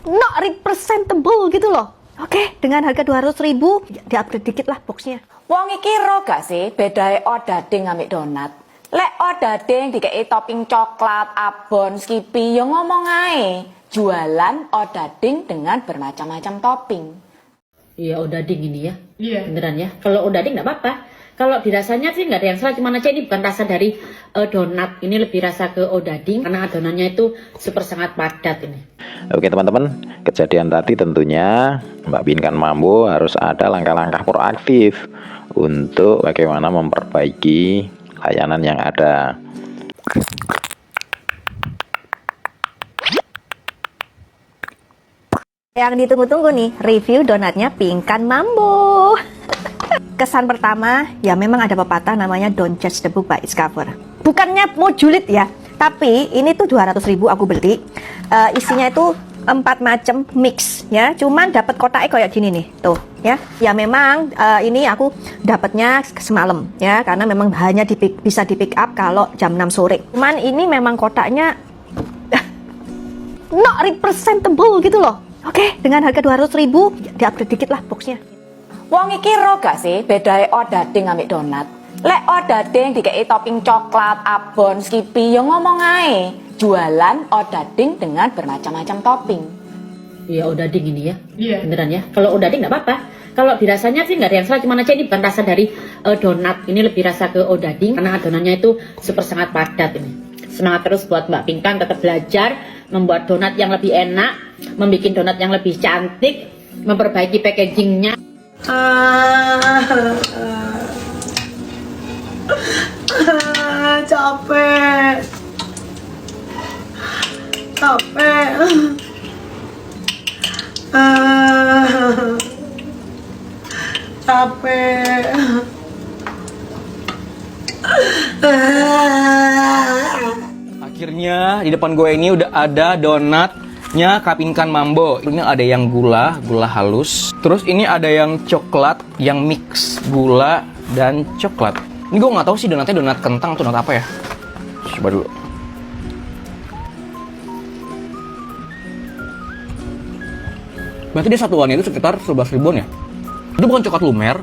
not representable gitu loh. Oke, dengan harga 200.000 di-upgrade dikit lah boxnya. Wong iki ro gak sih bedae odading ambek donat? Lek odading dikei topping coklat, abon, skippy, ya ngomong ae. Jualan odading dengan bermacam-macam topping. Iya, odading ini ya. Iya. Beneran ya. Kalau odading nggak apa-apa. Kalau dirasanya sih nggak ada yang salah. Cuman aja ini bukan rasa dari donat. Ini lebih rasa ke odading karena adonannya itu super sangat padat ini. Oke teman-teman, kejadian tadi tentunya Mbak Pinkan Mambo harus ada langkah-langkah proaktif untuk bagaimana memperbaiki layanan yang ada. Yang ditunggu-tunggu nih, review donatnya Pinkan Mambo. Kesan pertama, ya memang ada pepatah namanya don't judge the book by its cover. Bukannya mau julid ya, tapi ini tuh 200.000 aku beli. Isinya itu 4 macam mix ya, cuman dapat kotaknya kayak gini nih, tuh ya. Ya memang ini aku dapatnya semalam ya, karena memang hanya bisa di pick up kalau jam 6 sore. Cuman ini memang kotaknya not representable gitu loh. Oke, dengan harga 200.000 di-upgrade dikit lah boxnya. Wong iki ro gak sih bedae odading ambek donat? Lek odading dikei topping coklat, abon, skippy, ya ngomong ae. Jualan odading dengan bermacam-macam topping. Iya, odading ini ya. Iya. Beneran ya. Kalau odading nggak apa-apa. Kalau dirasanya sih nggak ada yang salah. Cuman aja ini bukan rasa dari donat. Ini lebih rasa ke odading karena adonannya itu super sangat padat ini. Semangat terus buat Mbak Pinkan, tetap belajar membuat donat yang lebih enak, membuat donat yang lebih cantik, memperbaiki packagingnya. Capek. Capek. Akhirnya di depan gue ini udah ada donatnya Kak Pinkan Mambo. Ini ada yang gula halus. Terus ini ada yang coklat, yang mix gula dan coklat. Ini gue nggak tahu sih donatnya donat kentang atau donat apa ya. Coba dulu. Berarti dia satuannya itu sekitar 11 ribuan ya. Itu bukan coklat lumer.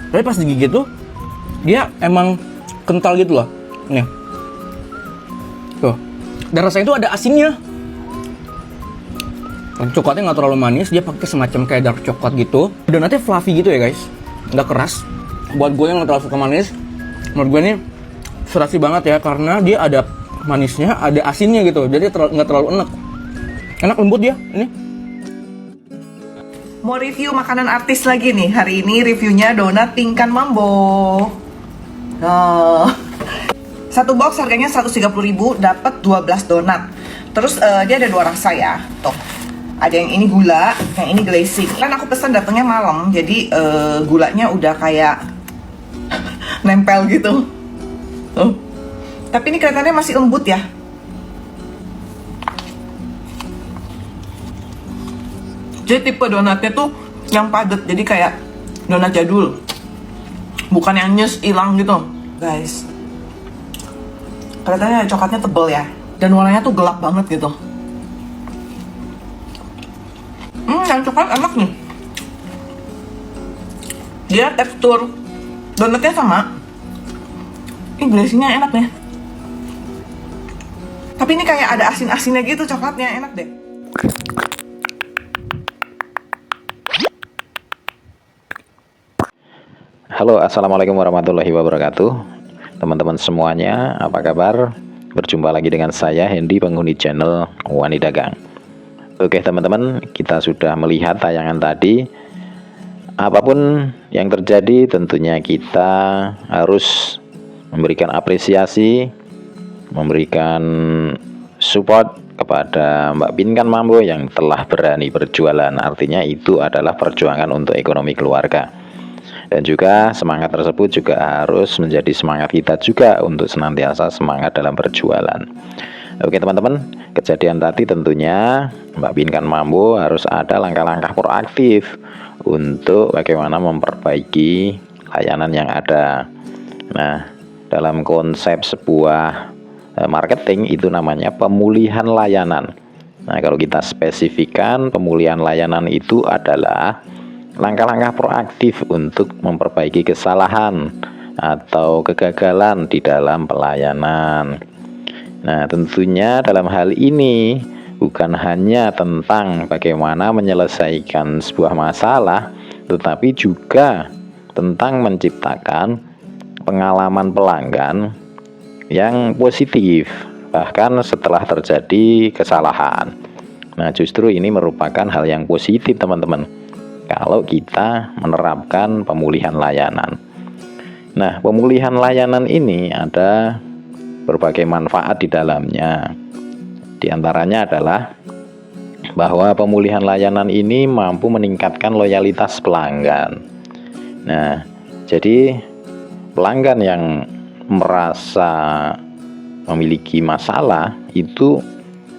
Tapi pas digigit tuh dia emang kental gitu loh. Nih. Tuh. Dan rasanya itu ada asinnya. Coklatnya nggak terlalu manis, dia pakai semacam kayak dark coklat gitu. Donatnya fluffy gitu ya guys, nggak keras. Buat gue yang nggak terlalu suka manis, menurut gue ini serasi banget ya, karena dia ada manisnya, ada asinnya gitu. Jadi nggak terlalu enak. Enak, lembut dia ini. Mau review makanan artis lagi nih. Hari ini reviewnya donat Pinkan Mambo. Satu box harganya 130.000, dapat 12 donat. Terus dia ada 2 rasa ya. Tuh. Ada yang ini gula, yang ini glazing. Kan aku pesan datangnya malam, jadi gulanya udah kayak nempel gitu. Tuh. Tapi ini kelihatannya masih lembut ya. Jadi tipe donatnya tuh yang padat, jadi kayak donat jadul. Bukan yang nyes hilang gitu, guys. Kelihatannya coklatnya tebel ya, dan warnanya tuh gelap banget gitu. Yang coklat enak nih. Dia tekstur donatnya sama. Ini glazingnya enak deh. Tapi ini kayak ada asin-asinnya gitu coklatnya, enak deh. Halo, assalamualaikum warahmatullahi wabarakatuh. Teman-teman semuanya, apa kabar? Berjumpa lagi dengan saya Hendy, penghuni channel Wani Dagang. Oke teman-teman, kita sudah melihat tayangan tadi. Apapun yang terjadi, tentunya kita harus memberikan apresiasi, memberikan support kepada Mbak Pinkan Mambo yang telah berani berjualan. Artinya itu adalah perjuangan untuk ekonomi keluarga. Dan juga semangat tersebut juga harus menjadi semangat kita juga untuk senantiasa semangat dalam berjualan. Oke teman-teman, kejadian tadi tentunya Mbak Pinkan Mambo harus ada langkah-langkah proaktif untuk bagaimana memperbaiki layanan yang ada. Nah, dalam konsep sebuah marketing itu namanya pemulihan layanan. Nah, kalau kita spesifikkan, pemulihan layanan itu adalah langkah-langkah proaktif untuk memperbaiki kesalahan atau kegagalan di dalam pelayanan. Nah, tentunya dalam hal ini bukan hanya tentang bagaimana menyelesaikan sebuah masalah, tetapi juga tentang menciptakan pengalaman pelanggan yang positif bahkan setelah terjadi kesalahan. Nah, justru ini merupakan hal yang positif teman-teman kalau kita menerapkan pemulihan layanan. Nah, pemulihan layanan ini ada berbagai manfaat di dalamnya. Di antaranya adalah bahwa pemulihan layanan ini mampu meningkatkan loyalitas pelanggan. Nah, jadi pelanggan yang merasa memiliki masalah itu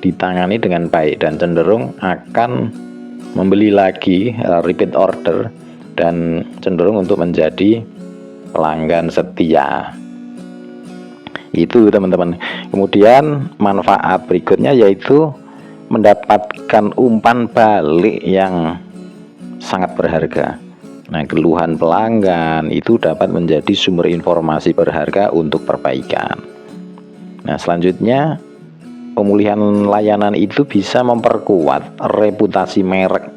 ditangani dengan baik dan cenderung akan membeli lagi, repeat order, dan cenderung untuk menjadi pelanggan setia. Itu teman-teman. Kemudian manfaat berikutnya yaitu mendapatkan umpan balik yang sangat berharga. Nah, keluhan pelanggan itu dapat menjadi sumber informasi berharga untuk perbaikan. Nah, selanjutnya pemulihan layanan itu bisa memperkuat reputasi merek.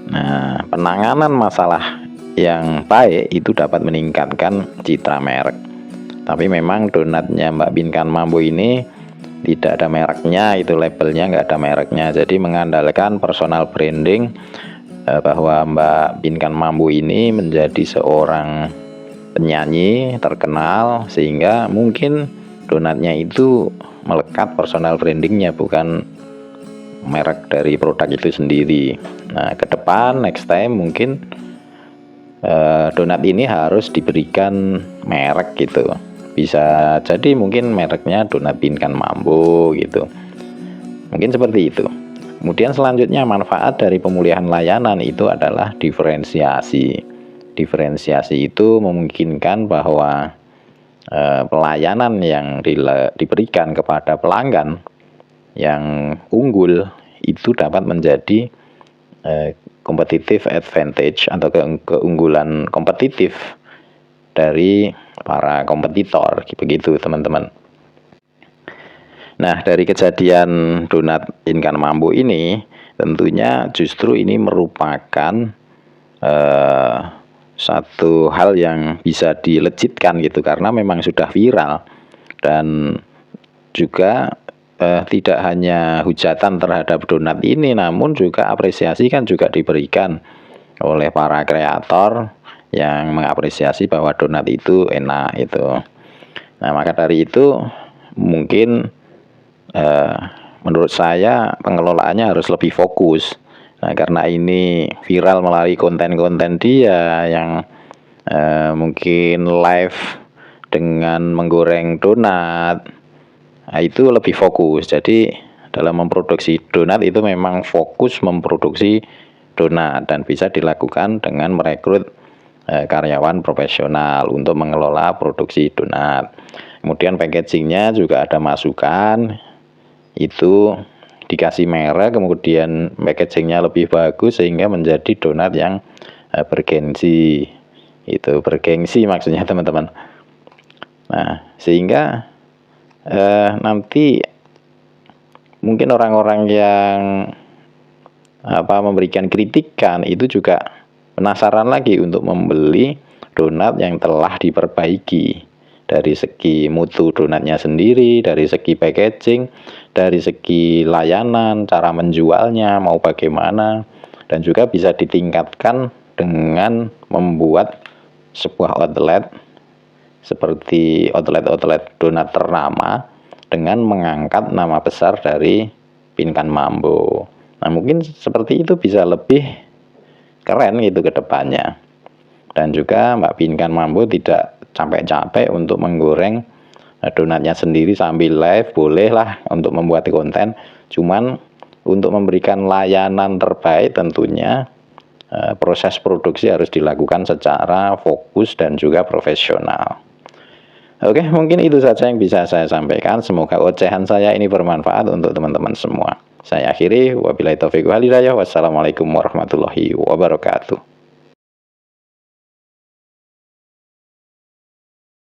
Nah, penanganan masalah yang baik itu dapat meningkatkan citra merek. Tapi memang donatnya Mbak Pinkan Mambo ini tidak ada mereknya, itu labelnya nggak ada mereknya. Jadi mengandalkan personal branding, bahwa Mbak Pinkan Mambo ini menjadi seorang penyanyi terkenal, sehingga mungkin donatnya itu melekat personal brandingnya, bukan merek dari produk itu sendiri. Nah, ke depan next time mungkin donat ini harus diberikan merek gitu. Bisa jadi mungkin mereknya Donat Pinkan Mambo gitu. Mungkin seperti itu. Kemudian selanjutnya manfaat dari pemulihan layanan itu adalah diferensiasi. Diferensiasi itu memungkinkan bahwa pelayanan yang diberikan kepada pelanggan yang unggul itu dapat menjadi competitive advantage atau keunggulan kompetitif dari para kompetitor, begitu teman-teman. Nah, dari kejadian Donat Pinkan Mambo ini tentunya justru ini merupakan satu hal yang bisa dilejitkan gitu, karena memang sudah viral. Dan juga tidak hanya hujatan terhadap donat ini, namun juga apresiasi kan juga diberikan oleh para kreator yang mengapresiasi bahwa donat itu enak itu. Nah, maka dari itu mungkin menurut saya pengelolaannya harus lebih fokus. Nah, karena ini viral melalui konten-konten dia yang mungkin live dengan menggoreng donat, nah, itu lebih fokus. Jadi dalam memproduksi donat itu memang fokus memproduksi donat, dan bisa dilakukan dengan merekrut karyawan profesional untuk mengelola produksi donat. Kemudian packagingnya juga ada masukan, itu dikasih merek, kemudian packagingnya lebih bagus sehingga menjadi donat yang bergengsi. Itu bergengsi maksudnya teman-teman. Nah, sehingga nanti mungkin orang-orang yang memberikan kritikan itu juga penasaran lagi untuk membeli donat yang telah diperbaiki dari segi mutu donatnya sendiri, dari segi packaging, dari segi layanan, cara menjualnya mau bagaimana, dan juga bisa ditingkatkan dengan membuat sebuah outlet seperti outlet-outlet donat ternama dengan mengangkat nama besar dari Pinkan Mambo. Nah, mungkin seperti itu bisa lebih keren gitu ke depannya. Dan juga Mbak Pinkan Mambo tidak capek-capek untuk menggoreng donatnya sendiri sambil live, bolehlah untuk membuat konten. Cuman untuk memberikan layanan terbaik tentunya proses produksi harus dilakukan secara fokus dan juga profesional. Oke, mungkin itu saja yang bisa saya sampaikan. Semoga ocehan saya ini bermanfaat untuk teman-teman semua. Saya akhiri, wabillahi taufiq wal hidayah. Wassalamualaikum warahmatullahi wabarakatuh.